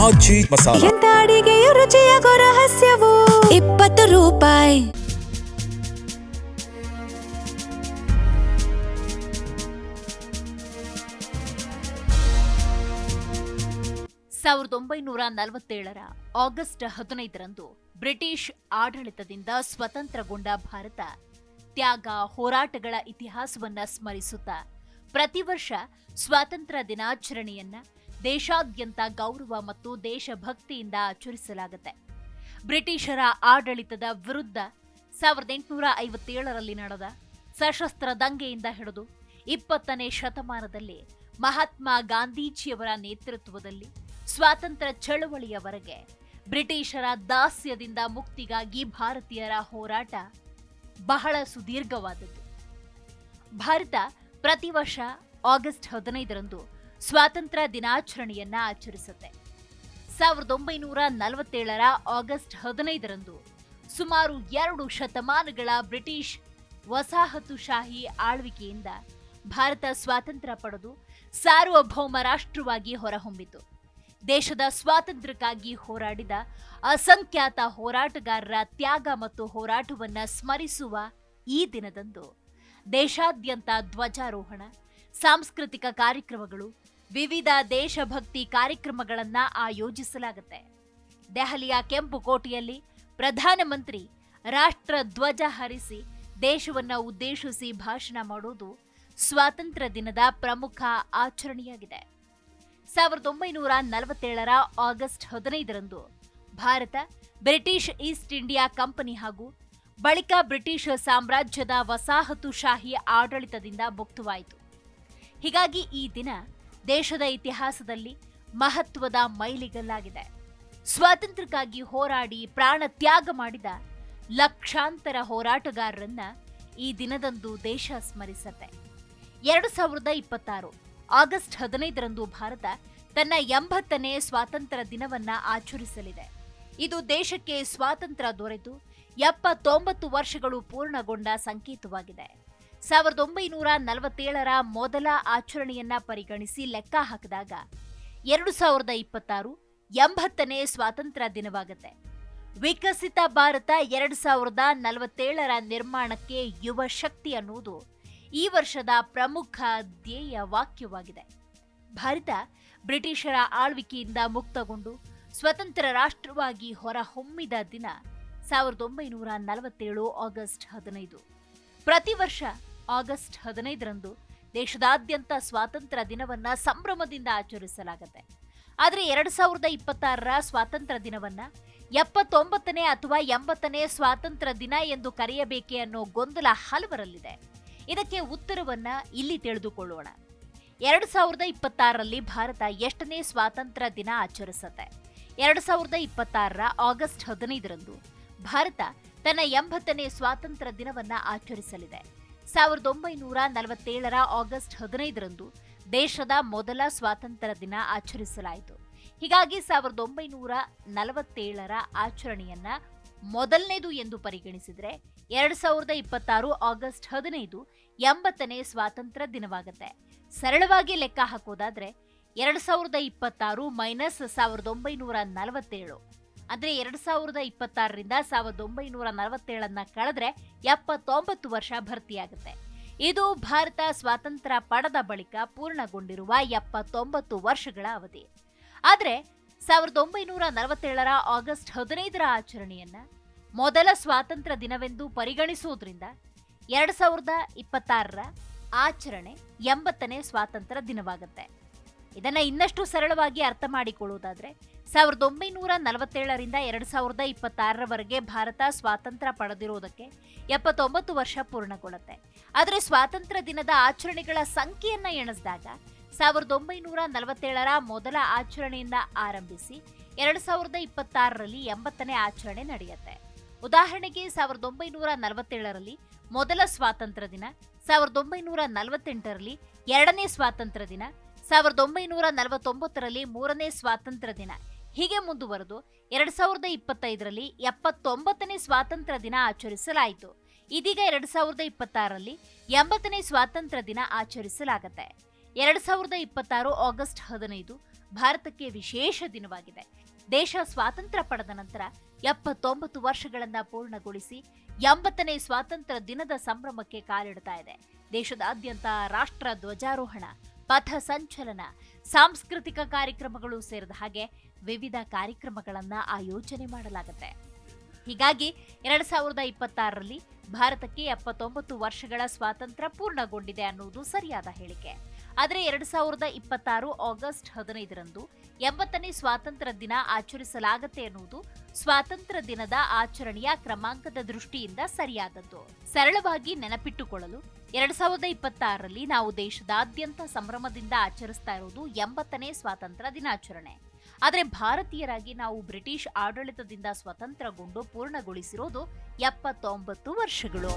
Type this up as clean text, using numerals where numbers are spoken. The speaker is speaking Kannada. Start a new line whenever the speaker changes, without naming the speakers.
ಆಚಿ ಮಸಾಲ.
ಎಂತ ಅಡಿಗೆಯ ರುಚಿಯಾಗೋ ರಹಸ್ಯವು 20 ರೂಪಾಯಿ.
ಆಗಸ್ಟ್ 15ರಂದು ಬ್ರಿಟಿಷ್ ಆಡಳಿತದಿಂದ ಸ್ವತಂತ್ರಗೊಂಡ ಭಾರತ ತ್ಯಾಗ ಹೋರಾಟಗಳ ಇತಿಹಾಸವನ್ನ ಸ್ಮರಿಸುತ್ತಾ ಪ್ರತಿ ವರ್ಷ ಸ್ವಾತಂತ್ರ್ಯ ದಿನಾಚರಣೆಯನ್ನ ದೇಶಾದ್ಯಂತ ಗೌರವ ಮತ್ತು ದೇಶಭಕ್ತಿಯಿಂದ ಆಚರಿಸಲಾಗುತ್ತೆ. ಬ್ರಿಟಿಷರ ಆಡಳಿತದ ವಿರುದ್ಧ 1857ರಲ್ಲಿ ನಡೆದ ಸಶಸ್ತ್ರ ದಂಗೆಯಿಂದ ಹಿಡಿದು 20ನೇ ಶತಮಾನದಲ್ಲಿ ಮಹಾತ್ಮ ಗಾಂಧೀಜಿಯವರ ನೇತೃತ್ವದಲ್ಲಿ ಸ್ವಾತಂತ್ರ್ಯ ಚಳವಳಿಯವರೆಗೆ ಬ್ರಿಟಿಷರ ದಾಸ್ಯದಿಂದ ಮುಕ್ತಿಗಾಗಿ ಭಾರತೀಯರ ಹೋರಾಟ ಬಹಳ ಸುದೀರ್ಘವಾದದ್ದು. ಭಾರತ ಪ್ರತಿ ವರ್ಷ ಆಗಸ್ಟ್ 15ರಂದು ಸ್ವಾತಂತ್ರ್ಯ ದಿನಾಚರಣೆಯನ್ನ ಆಚರಿಸುತ್ತೆ. 1947ರ ಆಗಸ್ಟ್ 15ರಂದು ಸುಮಾರು 2 ಶತಮಾನಗಳ ಬ್ರಿಟಿಷ್ ವಸಾಹತುಶಾಹಿ ಆಳ್ವಿಕೆಯಿಂದ ಭಾರತ ಸ್ವಾತಂತ್ರ್ಯ ಪಡೆದು ಸಾರ್ವಭೌಮ ರಾಷ್ಟ್ರವಾಗಿ ಹೊರಹೊಮ್ಮಿತು. ದೇಶದ ಸ್ವಾತಂತ್ರ್ಯಕ್ಕಾಗಿ ಹೋರಾಡಿದ ಅಸಂಖ್ಯಾತ ಹೋರಾಟಗಾರರ ತ್ಯಾಗ ಮತ್ತು ಹೋರಾಟವನ್ನ ಸ್ಮರಿಸುವ ಈ ದಿನದಂದು ದೇಶಾದ್ಯಂತ ಧ್ವಜಾರೋಹಣ, ಸಾಂಸ್ಕೃತಿಕ ಕಾರ್ಯಕ್ರಮಗಳು, ವಿವಿಧ ದೇಶಭಕ್ತಿ ಕಾರ್ಯಕ್ರಮಗಳನ್ನ ಆಯೋಜಿಸಲಾಗುತ್ತೆ. ದೆಹಲಿಯ ಕೆಂಪು ಕೋಟೆಯಲ್ಲಿ ಪ್ರಧಾನಮಂತ್ರಿ ರಾಷ್ಟ್ರ ಧ್ವಜ ಹಾರಿಸಿ ದೇಶವನ್ನ ಉದ್ದೇಶಿಸಿ ಭಾಷಣ ಮಾಡೋದು ಸ್ವಾತಂತ್ರ್ಯ ದಿನದ ಪ್ರಮುಖ ಆಚರಣೆಯಾಗಿದೆ. 1947ರ ಆಗಸ್ಟ್ 15ರಂದು Bharat British East India company ಹಾಗೂ ಬಳಿಕ ಬ್ರಿಟಿಷ್ ಸಾಮ್ರಾಜ್ಯದ ವಸಾಹತುಶಾಹಿ ಆಡಳಿತದಿಂದ ಮುಕ್ತವಾಯಿತು. ಹೀಗಾಗಿ ಈ ದಿನ ದೇಶದ ಇತಿಹಾಸದಲ್ಲಿ ಮಹತ್ವದ ಮೈಲಿಗಲ್ಲಾಗಿದೆ. ಸ್ವಾತಂತ್ರ್ಯಕ್ಕಾಗಿ ಹೋರಾಡಿ ಪ್ರಾಣ ತ್ಯಾಗ ಮಾಡಿದ ಲಕ್ಷಾಂತರ ಹೋರಾಟಗಾರರನ್ನ ಈ ದಿನದಂದು ದೇಶ ಸ್ಮರಿಸುತ್ತೆ. 2026 ಆಗಸ್ಟ್ 15ರಂದು ಭಾರತ ತನ್ನ 80ನೇ ಸ್ವಾತಂತ್ರ್ಯ ದಿನವನ್ನ ಆಚರಿಸಲಿದೆ. ಇದು ದೇಶಕ್ಕೆ ಸ್ವಾತಂತ್ರ್ಯ ದೊರೆತು 79 ವರ್ಷಗಳು ಪೂರ್ಣಗೊಂಡ ಸಂಕೇತವಾಗಿದೆ. 1947ರ ಮೊದಲ ಆಚರಣೆಯನ್ನ ಪರಿಗಣಿಸಿ ಲೆಕ್ಕ ಹಾಕಿದಾಗ 2026 80ನೇ ಸ್ವಾತಂತ್ರ್ಯ ದಿನವಾಗುತ್ತೆ. ವಿಕಸಿತ ಭಾರತ 2047ರ ನಿರ್ಮಾಣಕ್ಕೆ ಯುವ ಶಕ್ತಿ ಅನ್ನುವುದು ಈ ವರ್ಷದ ಪ್ರಮುಖ ಧ್ಯೇಯ ವಾಕ್ಯವಾಗಿದೆ. ಭಾರತ ಬ್ರಿಟಿಷರ ಆಳ್ವಿಕೆಯಿಂದ ಮುಕ್ತಗೊಂಡು ಸ್ವತಂತ್ರ ರಾಷ್ಟ್ರವಾಗಿ ಹೊರಹೊಮ್ಮಿದ ದಿನ 1947 ಆಗಸ್ಟ್ 15. ಪ್ರತಿ ವರ್ಷ ಆಗಸ್ಟ್ 15ರಂದು ದೇಶದಾದ್ಯಂತ ಸ್ವಾತಂತ್ರ್ಯ ದಿನವನ್ನ ಸಂಭ್ರಮದಿಂದ ಆಚರಿಸಲಾಗುತ್ತೆ. ಆದರೆ 2026ರ ಸ್ವಾತಂತ್ರ್ಯ ದಿನವನ್ನ 79ನೇ ಅಥವಾ 80ನೇ ಸ್ವಾತಂತ್ರ್ಯ ದಿನ ಎಂದು ಕರೆಯಬೇಕೆ ಅನ್ನೋ ಗೊಂದಲ ಹಲವರಲ್ಲಿದೆ. ಇದಕ್ಕೆ ಉತ್ತರವನ್ನ ಇಲ್ಲಿ ತಿಳಿದುಕೊಳ್ಳೋಣ. 2026ರಲ್ಲಿ ಭಾರತ ಎಷ್ಟನೇ ಸ್ವಾತಂತ್ರ್ಯ ದಿನ ಆಚರಿಸುತ್ತೆ? 2026ರ ಆಗಸ್ಟ್ 15ರಂದು ಭಾರತ ತನ್ನ 80ನೇ ಸ್ವಾತಂತ್ರ್ಯ ದಿನವನ್ನ ಆಚರಿಸಲಿದೆ. 1947ರ ಆಗಸ್ಟ್ 15ರಂದು ದೇಶದ ಮೊದಲ ಸ್ವಾತಂತ್ರ್ಯ ದಿನ ಆಚರಿಸಲಾಯಿತು. ಹೀಗಾಗಿ 1947ರ ಆಚರಣೆಯನ್ನ ಮೊದಲನೇದು ಎಂದು ಪರಿಗಣಿಸಿದರೆ 2026 ಆಗಸ್ಟ್ 15 80ನೇ ಸ್ವಾತಂತ್ರ್ಯ ದಿನವಾಗುತ್ತೆ. ಸರಳವಾಗಿ ಲೆಕ್ಕ ಹಾಕೋದಾದ್ರೆ 2026 ಮೈನಸ್ 1947 ಅಂದ್ರೆ 2026ರಿಂದ 1947 ಕಳೆದ್ರೆ 79 ವರ್ಷ ಭರ್ತಿಯಾಗುತ್ತೆ. ಇದು ಭಾರತ ಸ್ವಾತಂತ್ರ್ಯ ಪಡೆದ ಬಳಿಕ ಪೂರ್ಣಗೊಂಡಿರುವ 79 ವರ್ಷಗಳ ಅವಧಿ. ಆದ್ರೆ 1947ರ ಆಗಸ್ಟ್ 15ರ ಆಚರಣೆಯನ್ನ ಮೊದಲ ಸ್ವಾತಂತ್ರ್ಯ ದಿನವೆಂದು ಪರಿಗಣಿಸುವುದರಿಂದ 2026ರ ಆಚರಣೆ 80ನೇ ಸ್ವಾತಂತ್ರ್ಯ ದಿನವಾಗುತ್ತೆ. ಇದನ್ನ ಇನ್ನಷ್ಟು ಸರಳವಾಗಿ ಅರ್ಥ ಮಾಡಿಕೊಳ್ಳುವುದಾದ್ರೆ 1947ರಿಂದ 2026ರವರೆಗೆ ಭಾರತ ಸ್ವಾತಂತ್ರ್ಯ ಪಡೆದಿರುವುದಕ್ಕೆ 79 ವರ್ಷ ಪೂರ್ಣಗೊಳ್ಳುತ್ತೆ. ಆದರೆ ಸ್ವಾತಂತ್ರ್ಯ ದಿನದ ಆಚರಣೆಗಳ ಸಂಖ್ಯೆಯನ್ನ ಎಣಿಸಿದಾಗ 1947ರ ಮೊದಲ ಆಚರಣೆಯಿಂದ ಆರಂಭಿಸಿ 2026ರಲ್ಲಿ 80ನೇ ಆಚರಣೆ ನಡೆಯುತ್ತೆ. ಉದಾಹರಣೆಗೆ 1947ರಲ್ಲಿ ಮೊದಲ ಸ್ವಾತಂತ್ರ್ಯ ದಿನ, 1948ರಲ್ಲಿ 2ನೇ ಸ್ವಾತಂತ್ರ್ಯ ದಿನ, 1949ರಲ್ಲಿ 3ನೇ ಸ್ವಾತಂತ್ರ್ಯ ದಿನ, ಹೀಗೆ ಮುಂದುವರೆದು 2025ರಲ್ಲಿ 79ನೇ ಸ್ವಾತಂತ್ರ್ಯ ದಿನ ಆಚರಿಸಲಾಯಿತು. ಇದೀಗ 2026ರಲ್ಲಿ 80ನೇ ಸ್ವಾತಂತ್ರ್ಯ ದಿನ ಆಚರಿಸಲಾಗುತ್ತೆ. 2026 ಆಗಸ್ಟ್ 15 ಭಾರತಕ್ಕೆ ವಿಶೇಷ ದಿನವಾಗಿದೆ. ದೇಶ ಸ್ವಾತಂತ್ರ್ಯ ಪಡೆದ ನಂತರ 79 ವರ್ಷಗಳನ್ನ ಪೂರ್ಣಗೊಳಿಸಿ 80ನೇ ಸ್ವಾತಂತ್ರ್ಯ ದಿನದ ಸಂಭ್ರಮಕ್ಕೆ ಕಾಲಿಡ್ತಾ ಇದೆ. ದೇಶದಾದ್ಯಂತ ರಾಷ್ಟ್ರ ಧ್ವಜಾರೋಹಣ, ಪಥ ಸಂಚಲನ, ಸಾಂಸ್ಕೃತಿಕ ಕಾರ್ಯಕ್ರಮಗಳು ಸೇರಿದ ಹಾಗೆ ವಿವಿಧ ಕಾರ್ಯಕ್ರಮಗಳನ್ನ ಆಯೋಜನೆ ಮಾಡಲಾಗುತ್ತೆ. ಹೀಗಾಗಿ 2026ರಲ್ಲಿ ಭಾರತಕ್ಕೆ 79 ವರ್ಷಗಳ ಸ್ವಾತಂತ್ರ್ಯ ಪೂರ್ಣಗೊಂಡಿದೆ ಅನ್ನುವುದು ಸರಿಯಾದ ಹೇಳಿಕೆ. ಆದರೆ 2026 ಆಗಸ್ಟ್ 15ರಂದು 80ನೇ ಸ್ವಾತಂತ್ರ್ಯ ದಿನ ಆಚರಿಸಲಾಗುತ್ತೆ ಎನ್ನುವುದು ಸ್ವಾತಂತ್ರ್ಯ ದಿನದ ಆಚರಣೆಯ ಕ್ರಮಾಂಕದ ದೃಷ್ಟಿಯಿಂದ ಸರಿಯಾದದ್ದು. ಸರಳವಾಗಿ ನೆನಪಿಟ್ಟುಕೊಳ್ಳಲು 2026ರಲ್ಲಿ ನಾವು ದೇಶದಾದ್ಯಂತ ಸಂಭ್ರಮದಿಂದ ಆಚರಿಸ್ತಾ ಇರುವುದು 80ನೇ ಸ್ವಾತಂತ್ರ್ಯ ದಿನಾಚರಣೆ. ಆದರೆ ಭಾರತೀಯರಾಗಿ ನಾವು ಬ್ರಿಟಿಷ್ ಆಡಳಿತದಿಂದ ಸ್ವತಂತ್ರಗೊಂಡು ಪೂರ್ಣಗೊಳಿಸಿರೋದು 79 ವರ್ಷಗಳು.